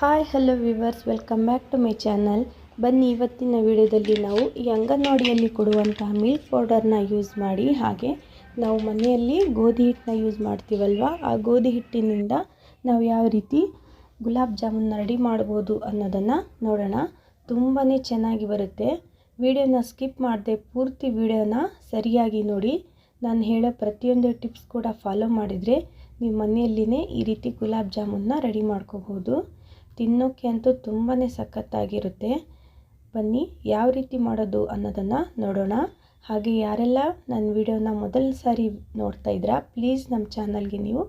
Hi hello viewers, welcome back to my channel. ಬನ್ನಿ, ಇವತ್ತಿನ ವಿಡಿಯೋದಲ್ಲಿ ನಾವು ಈ ಅಂಗನವಾಡಿಯಲ್ಲಿ ಕೊಡುವಂತಹ ಮಿಲ್ಕ್ ಪೌಡರ್ನ ಯೂಸ್ ಮಾಡಿ, ಹಾಗೆ ನಾವು ಮನೆಯಲ್ಲಿ ಗೋಧಿ ಹಿಟ್ಟನ್ನ ಯೂಸ್ ಮಾಡ್ತೀವಲ್ವ, ಆ ಗೋಧಿ ಹಿಟ್ಟಿನಿಂದ ನಾವು ಯಾವ ರೀತಿ ಗುಲಾಬ್ ಜಾಮೂನ್ನ ರೆಡಿ ಮಾಡ್ಬೋದು ಅನ್ನೋದನ್ನು ನೋಡೋಣ. ತುಂಬಾ ಚೆನ್ನಾಗಿ ಬರುತ್ತೆ. ವಿಡಿಯೋನ ಸ್ಕಿಪ್ ಮಾಡದೆ ಪೂರ್ತಿ ವಿಡಿಯೋನ ಸರಿಯಾಗಿ ನೋಡಿ. ನಾನು ಹೇಳೋ ಪ್ರತಿಯೊಂದು ಟಿಪ್ಸ್ ಕೂಡ ಫಾಲೋ ಮಾಡಿದರೆ ನೀವು ಮನೆಯಲ್ಲಿನೇ ಈ ರೀತಿ ಗುಲಾಬ್ ಜಾಮೂನ್ನ ರೆಡಿ ಮಾಡ್ಕೋಬೋದು. ತಿನ್ನೋಕ್ಕೆ ಅಂತೂ ತುಂಬಾ ಸಖತ್ತಾಗಿರುತ್ತೆ. ಬನ್ನಿ, ಯಾವ ರೀತಿ ಮಾಡೋದು ಅನ್ನೋದನ್ನು ನೋಡೋಣ. ಹಾಗೆ ಯಾರೆಲ್ಲ ನನ್ನ ವಿಡಿಯೋನ ಮೊದಲ ಸಾರಿ ನೋಡ್ತಾ ಇದ್ದೀರಾ, ಪ್ಲೀಸ್ ನಮ್ಮ ಚಾನಲ್ಗೆ ನೀವು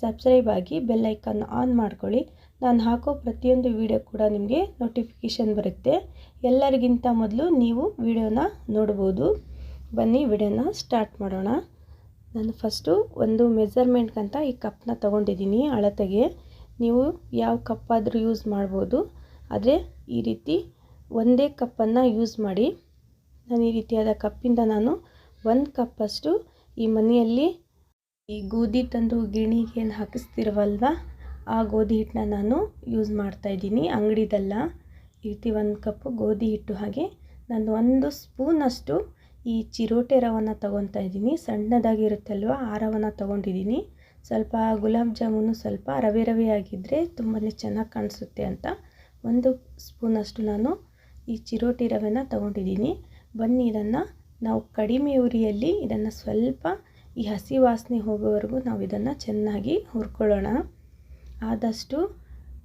ಸಬ್ಸ್ಕ್ರೈಬ್ ಆಗಿ ಬೆಲ್ ಐಕಾನ್ ಆನ್ ಮಾಡ್ಕೊಳ್ಳಿ. ನಾನು ಹಾಕೋ ಪ್ರತಿಯೊಂದು ವಿಡಿಯೋ ಕೂಡ ನಿಮಗೆ ನೋಟಿಫಿಕೇಷನ್ ಬರುತ್ತೆ. ಎಲ್ಲರಿಗಿಂತ ಮೊದಲು ನೀವು ವಿಡಿಯೋನ ನೋಡ್ಬೋದು. ಬನ್ನಿ, ವಿಡಿಯೋನ ಸ್ಟಾರ್ಟ್ ಮಾಡೋಣ. ನಾನು ಫಸ್ಟು ಒಂದು ಮೆಜರ್ಮೆಂಟ್ಗಂತ ಈ ಕಪ್ನ ತೊಗೊಂಡಿದ್ದೀನಿ ಅಳತೆಗೆ. ನೀವು ಯಾವ ಕಪ್ಪಾದರೂ ಯೂಸ್ ಮಾಡ್ಬೋದು, ಆದರೆ ಈ ರೀತಿ ಒಂದೇ ಕಪ್ಪನ್ನು ಯೂಸ್ ಮಾಡಿ. ನಾನು ಈ ರೀತಿಯಾದ ಕಪ್ಪಿಂದ ನಾನು 1 ಕಪ್ಪಷ್ಟು ಈ ಮನೆಯಲ್ಲಿ ಈ ಗೋಧಿ ತಂದು ಗಿಣಿಗೆ ಏನು ಹಾಕಿಸ್ತಿರವಲ್ವ, ಆ ಗೋಧಿ ಹಿಟ್ಟನ್ನ ನಾನು ಯೂಸ್ ಮಾಡ್ತಾಯಿದ್ದೀನಿ, ಅಂಗಡಿದಲ್ಲ. ಈ ರೀತಿ 1 ಕಪ್ಪು ಗೋಧಿ ಹಿಟ್ಟು, ಹಾಗೆ ನಾನು 1 ಸ್ಪೂನಷ್ಟು ಈ ಚಿರೋಟೆ ರವನ್ನು ತೊಗೊತಾ ಇದ್ದೀನಿ. ಸಣ್ಣದಾಗಿರುತ್ತಲ್ವ, ಆ ರವನ್ನು ತೊಗೊಂಡಿದ್ದೀನಿ. ಸ್ವಲ್ಪ ಗುಲಾಬ್ ಜಾಮೂನು ಸ್ವಲ್ಪ ರವೆ ಆಗಿದ್ದರೆ ತುಂಬಾ ಚೆನ್ನಾಗಿ ಕಾಣಿಸುತ್ತೆ ಅಂತ 1 ಸ್ಪೂನಷ್ಟು ನಾನು ಈ ಚಿರೋಟಿ ರವೆನ ತೊಗೊಂಡಿದ್ದೀನಿ. ಬನ್ನಿ, ಇದನ್ನು ನಾವು ಕಡಿಮೆ ಉರಿಯಲ್ಲಿ ಇದನ್ನು ಸ್ವಲ್ಪ ಈ ಹಸಿ ವಾಸನೆ ಹೋಗೋವರೆಗೂ ನಾವು ಇದನ್ನು ಚೆನ್ನಾಗಿ ಹುರ್ಕೊಳ್ಳೋಣ. ಆದಷ್ಟು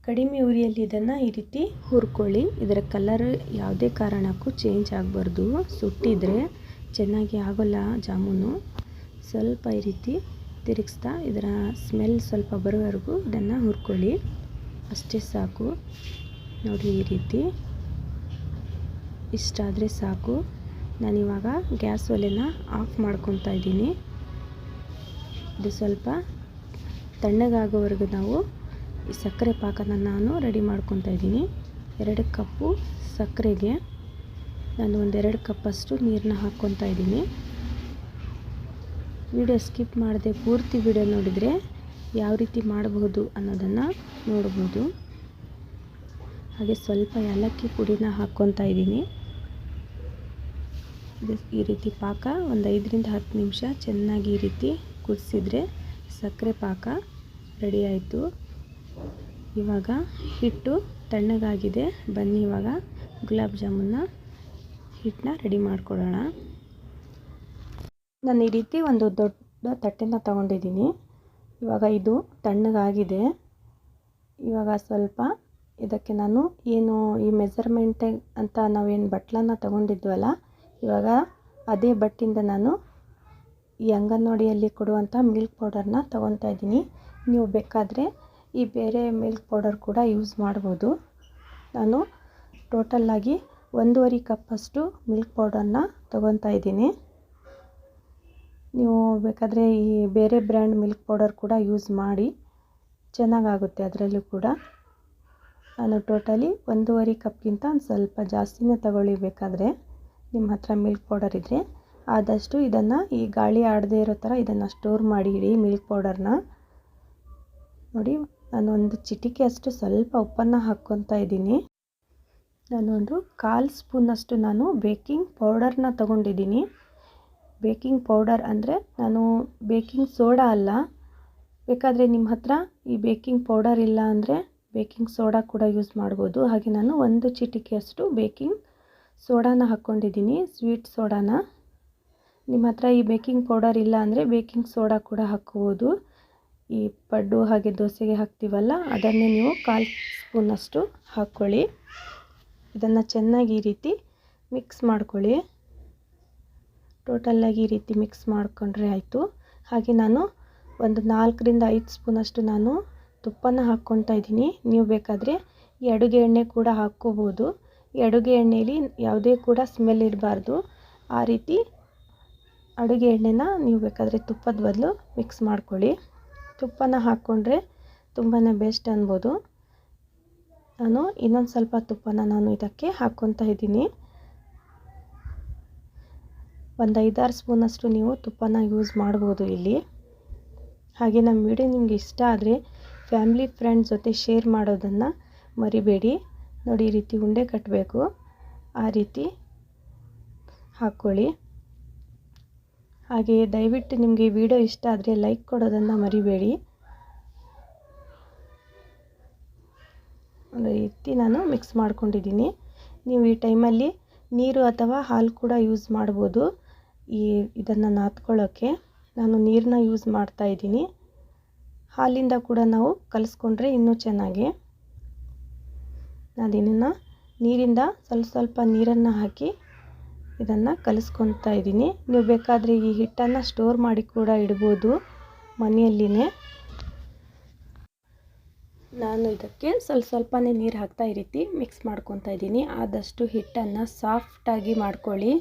ಕಡಿಮೆ ಉರಿಯಲ್ಲಿ ಇದನ್ನು ಈ ರೀತಿ ಹುರ್ಕೊಳ್ಳಿ. ಇದರ ಕಲರ್ ಯಾವುದೇ ಕಾರಣಕ್ಕೂ ಚೇಂಜ್ ಆಗಬಾರ್ದು. ಸುಟ್ಟಿದ್ರೆ ಚೆನ್ನಾಗಿ ಆಗೋಲ್ಲ ಜಾಮೂನು. ಸ್ವಲ್ಪ ಈ ರೀತಿ ತಿರುಗಿಸ್ತಾ ಇದರ ಸ್ಮೆಲ್ ಸ್ವಲ್ಪ ಬರೋವರೆಗೂ ಇದನ್ನು ಹುರ್ಕೊಳ್ಳಿ. ಅಷ್ಟೇ ಸಾಕು. ನೋಡಿ, ಈ ರೀತಿ ಇಷ್ಟಾದರೆ ಸಾಕು. ನಾನಿವಾಗ ಗ್ಯಾಸ್ ಒಲೆನ ಆಫ್ ಮಾಡ್ಕೊತಾ ಇದ್ದೀನಿ. ಇದು ಸ್ವಲ್ಪ ತಣ್ಣಗಾಗೋವರೆಗೂ ನಾವು ಈ ಸಕ್ಕರೆ ಪಾಕನ ನಾನು ರೆಡಿ ಮಾಡ್ಕೊತಾ ಇದ್ದೀನಿ. 2 ಕಪ್ಪು ಸಕ್ಕರೆಗೆ ನಾನು 1-2 ಕಪ್ಪಷ್ಟು ನೀರನ್ನ ಹಾಕ್ಕೊತಾ ಇದ್ದೀನಿ. ವಿಡಿಯೋ ಸ್ಕಿಪ್ ಮಾಡದೆ ಪೂರ್ತಿ ವಿಡಿಯೋ ನೋಡಿದರೆ ಯಾವ ರೀತಿ ಮಾಡಬಹುದು ಅನ್ನೋದನ್ನು ನೋಡ್ಬೋದು. ಹಾಗೆ ಸ್ವಲ್ಪ ಏಲಕ್ಕಿ ಪುಡಿನ ಹಾಕ್ಕೊತಾ ಇದ್ದೀನಿ. ಈ ರೀತಿ ಪಾಕ ಒಂದು 5-10 ನಿಮಿಷ ಚೆನ್ನಾಗಿ ಈ ರೀತಿ ಕುದಿಸಿದ್ರೆ ಸಕ್ಕರೆ ಪಾಕ ರೆಡಿ ಆಯಿತು. ಇವಾಗ ಹಿಟ್ಟು ತಣ್ಣಗಾಗಿದೆ. ಬನ್ನಿ, ಇವಾಗ ಗುಲಾಬ್ ಜಾಮೂನ್ನ ಹಿಟ್ಟನ್ನ ರೆಡಿ ಮಾಡ್ಕೊಳ್ಳೋಣ. ನಾನು ಈ ರೀತಿ ಒಂದು ದೊಡ್ಡ ತಟ್ಟೆನ ತೊಗೊಂಡಿದ್ದೀನಿ. ಇವಾಗ ಇದು ತಣ್ಣಗಾಗಿದೆ. ಇವಾಗ ಸ್ವಲ್ಪ ಇದಕ್ಕೆ ನಾನು ಏನು ಈ ಮೆಜರ್ಮೆಂಟ್ ಅಂತ ನಾವೇನು ಬಟ್ಲನ್ನ ತೊಗೊಂಡಿದ್ವಲ್ಲ, ಇವಾಗ ಅದೇ ಬಟ್ಟಿಂದ ನಾನು ಈ ಅಂಗನವಾಡಿಯಲ್ಲಿ ಕೊಡುವಂಥ ಮಿಲ್ಕ್ ಪೌಡರ್ನ ತೊಗೊತಾ ಇದ್ದೀನಿ. ನೀವು ಬೇಕಾದರೆ ಈ ಬೇರೆ ಮಿಲ್ಕ್ ಪೌಡರ್ ಕೂಡ ಯೂಸ್ ಮಾಡ್ಬೋದು. ನಾನು ಟೋಟಲ್ಲಾಗಿ 1.5 ಕಪ್ಪಷ್ಟು ಮಿಲ್ಕ್ ಪೌಡರ್ನ ತೊಗೊತಾ ಇದ್ದೀನಿ. ನೀವು ಬೇಕಾದರೆ ಈ ಬೇರೆ ಬ್ರ್ಯಾಂಡ್ ಮಿಲ್ಕ್ ಪೌಡರ್ ಕೂಡ ಯೂಸ್ ಮಾಡಿ, ಚೆನ್ನಾಗಾಗುತ್ತೆ ಅದರಲ್ಲೂ ಕೂಡ. ನಾನು ಟೋಟಲಿ 1.5 ಕಪ್ಗಿಂತ ಒಂದು ಸ್ವಲ್ಪ ಜಾಸ್ತಿನೇ ತಗೊಳ್ಳಿ. ಬೇಕಾದರೆ ನಿಮ್ಮ ಹತ್ರ ಮಿಲ್ಕ್ ಪೌಡರ್ ಇದ್ದರೆ ಆದಷ್ಟು ಇದನ್ನು ಈ ಗಾಳಿ ಆಡದೇ ಇರೋ ಥರ ಇದನ್ನು ಸ್ಟೋರ್ ಮಾಡಿ ಇಡಿ ಮಿಲ್ಕ್ ಪೌಡರ್ನ. ನೋಡಿ, ನಾನು ಒಂದು ಚಿಟಿಕೆ ಅಷ್ಟು ಸ್ವಲ್ಪ ಉಪ್ಪನ್ನು ಹಾಕ್ಕೊತಾ ಇದ್ದೀನಿ. ನಾನು ಒಂದು 1/4 ಸ್ಪೂನಷ್ಟು ನಾನು ಬೇಕಿಂಗ್ ಪೌಡರ್ನ ತೊಗೊಂಡಿದ್ದೀನಿ. ಬೇಕಿಂಗ್ ಪೌಡರ್ ಅಂದರೆ ನಾನು ಬೇಕಿಂಗ್ ಸೋಡಾ ಅಲ್ಲ. ಬೇಕಾದರೆ ನಿಮ್ಮ ಹತ್ರ ಈ ಬೇಕಿಂಗ್ ಪೌಡರ್ ಇಲ್ಲ ಅಂದರೆ ಬೇಕಿಂಗ್ ಸೋಡಾ ಕೂಡ ಯೂಸ್ ಮಾಡ್ಬೋದು. ಹಾಗೆ ನಾನು 1 ಚಿಟಿಕೆಯಷ್ಟು ಬೇಕಿಂಗ್ ಸೋಡಾನ ಹಾಕ್ಕೊಂಡಿದ್ದೀನಿ, ಸ್ವೀಟ್ ಸೋಡಾನ. ನಿಮ್ಮ ಹತ್ರ ಈ ಬೇಕಿಂಗ್ ಪೌಡರ್ ಇಲ್ಲ ಅಂದರೆ ಬೇಕಿಂಗ್ ಸೋಡಾ ಕೂಡ ಹಾಕ್ಬೋದು. ಈ ಪಡ್ಡು ಹಾಗೆ ದೋಸೆಗೆ ಹಾಕ್ತೀವಲ್ಲ, ಅದನ್ನೇ ನೀವು 1/4 ಸ್ಪೂನಷ್ಟು ಹಾಕ್ಕೊಳ್ಳಿ. ಇದನ್ನು ಚೆನ್ನಾಗಿ ಈ ರೀತಿ ಮಿಕ್ಸ್ ಮಾಡ್ಕೊಳ್ಳಿ. ಟೋಟಲಾಗಿ ಈ ರೀತಿ ಮಿಕ್ಸ್ ಮಾಡ್ಕೊಂಡ್ರೆ ಆಯಿತು. ಹಾಗೆ ನಾನು ಒಂದು 4-5 ಸ್ಪೂನಷ್ಟು ನಾನು ತುಪ್ಪನ ಹಾಕ್ಕೊತಾ ಇದ್ದೀನಿ. ನೀವು ಬೇಕಾದರೆ ಈ ಅಡುಗೆ ಎಣ್ಣೆ ಕೂಡ ಹಾಕ್ಕೋಬೋದು. ಈ ಅಡುಗೆ ಎಣ್ಣೆಯಲ್ಲಿ ಯಾವುದೇ ಕೂಡ ಸ್ಮೆಲ್ ಇರಬಾರ್ದು. ಆ ರೀತಿ ಅಡುಗೆ ಎಣ್ಣೆನ ನೀವು ಬೇಕಾದರೆ ತುಪ್ಪದ ಬದಲು ಮಿಕ್ಸ್ ಮಾಡ್ಕೊಳ್ಳಿ. ತುಪ್ಪನ ಹಾಕ್ಕೊಂಡ್ರೆ ತುಂಬಾ ಬೆಸ್ಟ್ ಅನ್ಬೋದು. ನಾನು ಇನ್ನೊಂದು ಸ್ವಲ್ಪ ತುಪ್ಪನ ನಾನು ಇದಕ್ಕೆ ಹಾಕ್ಕೊತಾ ಇದ್ದೀನಿ. ಒಂದು 5-6 ಸ್ಪೂನಷ್ಟು ನೀವು ತುಪ್ಪನ ಯೂಸ್ ಮಾಡ್ಬೋದು ಇಲ್ಲಿ. ಹಾಗೆ ನಮ್ಮ ವಿಡಿಯೋ ನಿಮ್ಗೆ ಇಷ್ಟ ಆದರೆ ಫ್ಯಾಮಿಲಿ ಫ್ರೆಂಡ್ಸ್ ಜೊತೆ ಶೇರ್ ಮಾಡೋದನ್ನು ಮರಿಬೇಡಿ. ನೋಡಿ ಈ ರೀತಿ ಉಂಡೆ ಕಟ್ಟಬೇಕು, ಆ ರೀತಿ ಹಾಕ್ಕೊಳ್ಳಿ. ಹಾಗೆ ದಯವಿಟ್ಟು ನಿಮಗೆ ಈ ವಿಡಿಯೋ ಇಷ್ಟ ಆದರೆ ಲೈಕ್ ಕೊಡೋದನ್ನು ಮರಿಬೇಡಿ. ಒಂದು ರೀತಿ ನಾನು ಮಿಕ್ಸ್ ಮಾಡ್ಕೊಂಡಿದ್ದೀನಿ. ನೀವು ಈ ಟೈಮಲ್ಲಿ ನೀರು ಅಥವಾ ಹಾಲು ಕೂಡ ಯೂಸ್ ಮಾಡ್ಬೋದು. ಇದನ್ನು ನಾದ್ಕೊಳ್ಳೋಕ್ಕೆ ನಾನು ನೀರನ್ನ ಯೂಸ್ ಮಾಡ್ತಾ ಇದ್ದೀನಿ. ಹಾಲಿಂದ ಕೂಡ ನಾವು ಕಲಿಸ್ಕೊಂಡ್ರೆ ಇನ್ನೂ ಚೆನ್ನಾಗಿ. ನಾನಿನ್ನು ನೀರಿಂದ ಸ್ವಲ್ಪ ನೀರನ್ನು ಹಾಕಿ ಇದನ್ನು ಕಲಿಸ್ಕೊತಾ ಇದ್ದೀನಿ. ನೀವು ಬೇಕಾದರೆ ಈ ಹಿಟ್ಟನ್ನು ಸ್ಟೋರ್ ಮಾಡಿ ಕೂಡ ಇಡ್ಬೋದು ಮನೆಯಲ್ಲಿನೇ. ನಾನು ಇದಕ್ಕೆ ಸ್ವಲ್ಪನೇ ನೀರು ಹಾಕ್ತಾ ಈ ರೀತಿ ಮಿಕ್ಸ್ ಮಾಡ್ಕೊತಾ ಇದ್ದೀನಿ. ಆದಷ್ಟು ಹಿಟ್ಟನ್ನು ಸಾಫ್ಟಾಗಿ ಮಾಡ್ಕೊಳ್ಳಿ.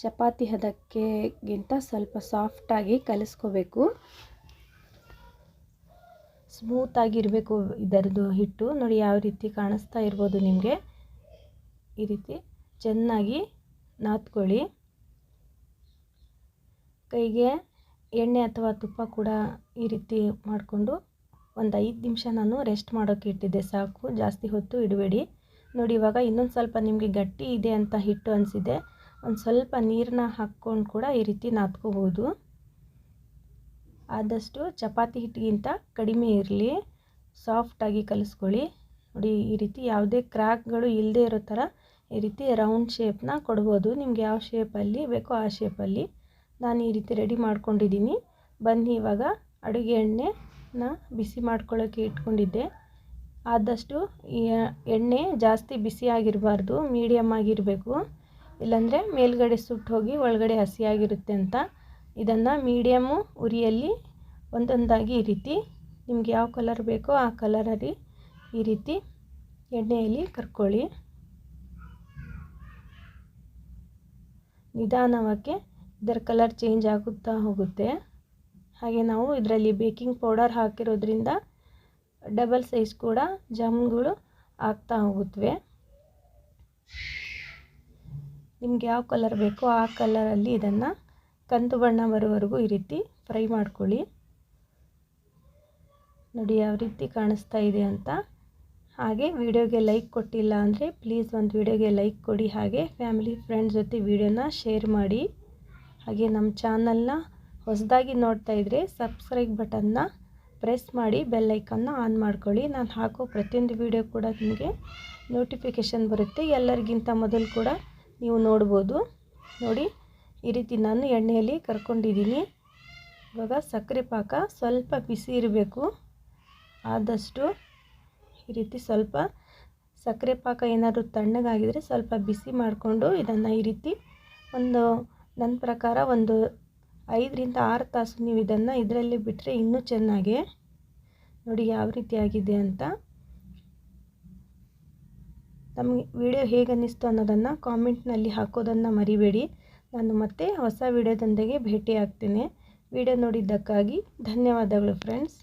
ಚಪಾತಿ ಹದಕ್ಕೆಗಿಂತ ಸ್ವಲ್ಪ ಸಾಫ್ಟಾಗಿ ಕಲಿಸ್ಕೋಬೇಕು. ಸ್ಮೂತಾಗಿರಬೇಕು ಇದರದ್ದು ಹಿಟ್ಟು. ನೋಡಿ ಯಾವ ರೀತಿ ಕಾಣಿಸ್ತಾ ಇರ್ಬೋದು ನಿಮಗೆ. ಈ ರೀತಿ ಚೆನ್ನಾಗಿ ನಾದ್ಕೊಳ್ಳಿ. ಕೈಗೆ ಎಣ್ಣೆ ಅಥವಾ ತುಪ್ಪ ಕೂಡ ಈ ರೀತಿ ಮಾಡಿಕೊಂಡು ಒಂದು 5 ನಿಮಿಷ ನಾನು ರೆಸ್ಟ್ ಮಾಡೋಕ್ಕೆ ಇಟ್ಟಿದ್ದೆ, ಸಾಕು. ಜಾಸ್ತಿ ಹೊತ್ತು ಇಡಬೇಡಿ. ನೋಡಿ ಇವಾಗ ಇನ್ನೊಂದು ಸ್ವಲ್ಪ ನಿಮಗೆ ಗಟ್ಟಿ ಇದೆ ಅಂತ ಹಿಟ್ಟು ಅನಿಸಿದೆ, ಒಂದು ಸ್ವಲ್ಪ ನೀರನ್ನ ಹಾಕ್ಕೊಂಡು ಕೂಡ ಈ ರೀತಿ ನಾದ್ಕೋಬೋದು. ಆದಷ್ಟು ಚಪಾತಿ ಹಿಟ್ಟಿಗಿಂತ ಕಡಿಮೆ ಇರಲಿ, ಸಾಫ್ಟಾಗಿ ಕಲಿಸ್ಕೊಳ್ಳಿ. ನೋಡಿ ಈ ರೀತಿ ಯಾವುದೇ ಕ್ರ್ಯಾಕ್ಗಳು ಇಲ್ಲದೆ ಇರೋ ಥರ ಈ ರೀತಿ ರೌಂಡ್ ಶೇಪ್ನ ಕೊಡ್ಬೋದು. ನಿಮ್ಗೆ ಯಾವ ಶೇಪಲ್ಲಿ ಬೇಕೋ ಆ ಶೇಪಲ್ಲಿ. ನಾನು ಈ ರೀತಿ ರೆಡಿ ಮಾಡ್ಕೊಂಡಿದ್ದೀನಿ. ಬನ್ನಿ ಇವಾಗ ಅಡುಗೆ ಎಣ್ಣೆನ ಬಿಸಿ ಮಾಡ್ಕೊಳ್ಳೋಕ್ಕೆ ಇಟ್ಕೊಂಡಿದ್ದೆ. ಆದಷ್ಟು ಈ ಎಣ್ಣೆ ಜಾಸ್ತಿ ಬಿಸಿಯಾಗಿರಬಾರ್ದು, ಮೀಡಿಯಮ್ ಆಗಿರಬೇಕು. ಇಲ್ಲಾಂದರೆ ಮೇಲ್ಗಡೆ ಸುಟ್ಟು ಹೋಗಿ ಒಳಗಡೆ ಹಸಿಯಾಗಿರುತ್ತೆ ಅಂತ. ಇದನ್ನು ಮೀಡಿಯಮ್ಮು ಉರಿಯಲ್ಲಿ ಒಂದೊಂದಾಗಿ ಈ ರೀತಿ ನಿಮ್ಗೆ ಯಾವ ಕಲರ್ ಬೇಕೋ ಆ ಕಲರಲ್ಲಿ ಈ ರೀತಿ ಎಣ್ಣೆಯಲ್ಲಿ ಕರ್ಕೊಳ್ಳಿ. ನಿಧಾನವಾಗಿ ಇದರ ಕಲರ್ ಚೇಂಜ್ ಆಗುತ್ತಾ ಹೋಗುತ್ತೆ. ಹಾಗೆ ನಾವು ಇದರಲ್ಲಿ ಬೇಕಿಂಗ್ ಪೌಡರ್ ಹಾಕಿರೋದ್ರಿಂದ ಡಬಲ್ ಸೈಜ್ ಕೂಡ ಜಾಮೂನ್ಗಳು ಆಗ್ತಾ ಹೋಗುತ್ತವೆ. ನಿಮ್ಗೆ ಯಾವ ಕಲರ್ ಬೇಕೋ ಆ ಕಲರಲ್ಲಿ ಇದನ್ನು ಕಂದು ಬಣ್ಣ ಬರೋವರೆಗೂ ಈ ರೀತಿ ಫ್ರೈ ಮಾಡ್ಕೊಳ್ಳಿ. ನೋಡಿ ಯಾವ ರೀತಿ ಕಾಣಿಸ್ತಾ ಇದೆ ಅಂತ. ಹಾಗೆ ವಿಡಿಯೋಗೆ ಲೈಕ್ ಕೊಟ್ಟಿಲ್ಲ ಅಂದರೆ ಪ್ಲೀಸ್ ಒಂದು ವಿಡಿಯೋಗೆ ಲೈಕ್ ಕೊಡಿ. ಹಾಗೆ ಫ್ಯಾಮಿಲಿ ಫ್ರೆಂಡ್ಸ್ ಜೊತೆ ವಿಡಿಯೋನ ಶೇರ್ ಮಾಡಿ. ಹಾಗೆ ನಮ್ಮ ಚಾನಲ್ನ ಹೊಸದಾಗಿ ನೋಡ್ತಾ ಇದ್ದರೆ ಸಬ್ಸ್ಕ್ರೈಬ್ ಬಟನ್ನ ಪ್ರೆಸ್ ಮಾಡಿ ಬೆಲ್ ಐಕನ್ನ ಆನ್ ಮಾಡ್ಕೊಳ್ಳಿ. ನಾನು ಹಾಕೋ ಪ್ರತಿಯೊಂದು ವಿಡಿಯೋ ಕೂಡ ನಿಮಗೆ ನೋಟಿಫಿಕೇಷನ್ ಬರುತ್ತೆ. ಎಲ್ಲರಿಗಿಂತ ಮೊದಲು ಕೂಡ ನೀವು ನೋಡ್ಬೋದು. ನೋಡಿ ಈ ರೀತಿ ನಾನು ಎಣ್ಣೆಯಲ್ಲಿ ಕರ್ಕೊಂಡಿದ್ದೀನಿ. ಇವಾಗ ಸಕ್ಕರೆ ಪಾಕ ಸ್ವಲ್ಪ ಬಿಸಿ ಇರಬೇಕು. ಆದಷ್ಟು ಈ ರೀತಿ ಸ್ವಲ್ಪ ಸಕ್ಕರೆ ಪಾಕ ಏನಾದರೂ ತಣ್ಣಗಾಗಿದರೆ ಸ್ವಲ್ಪ ಬಿಸಿ ಮಾಡಿಕೊಂಡು ಇದನ್ನು ಈ ರೀತಿ ನನ್ನ ಪ್ರಕಾರ ಒಂದು 5 ರಿಂದ 6 ತಾಸು ನೀವು ಇದನ್ನು ಇದರಲ್ಲಿ ಬಿಟ್ಟರೆ ಇನ್ನೂ ಚೆನ್ನಾಗಿ. ನೋಡಿ ಯಾವ ರೀತಿ ಆಗಿದೆ ಅಂತ. ನಮಗೆ ವಿಡಿಯೋ ಹೇಗೆ ಅನ್ನಿಸ್ತು ಅನ್ನೋದನ್ನು ಕಾಮೆಂಟ್ನಲ್ಲಿ ಹಾಕೋದನ್ನು ಮರಿಬೇಡಿ. ನಾನು ಮತ್ತೆ ಹೊಸ ವಿಡಿಯೋದೊಂದಿಗೆ ಭೇಟಿ ಆಗ್ತೇನೆ. ವಿಡಿಯೋ ನೋಡಿದ್ದಕ್ಕಾಗಿ ಧನ್ಯವಾದಗಳು ಫ್ರೆಂಡ್ಸ್.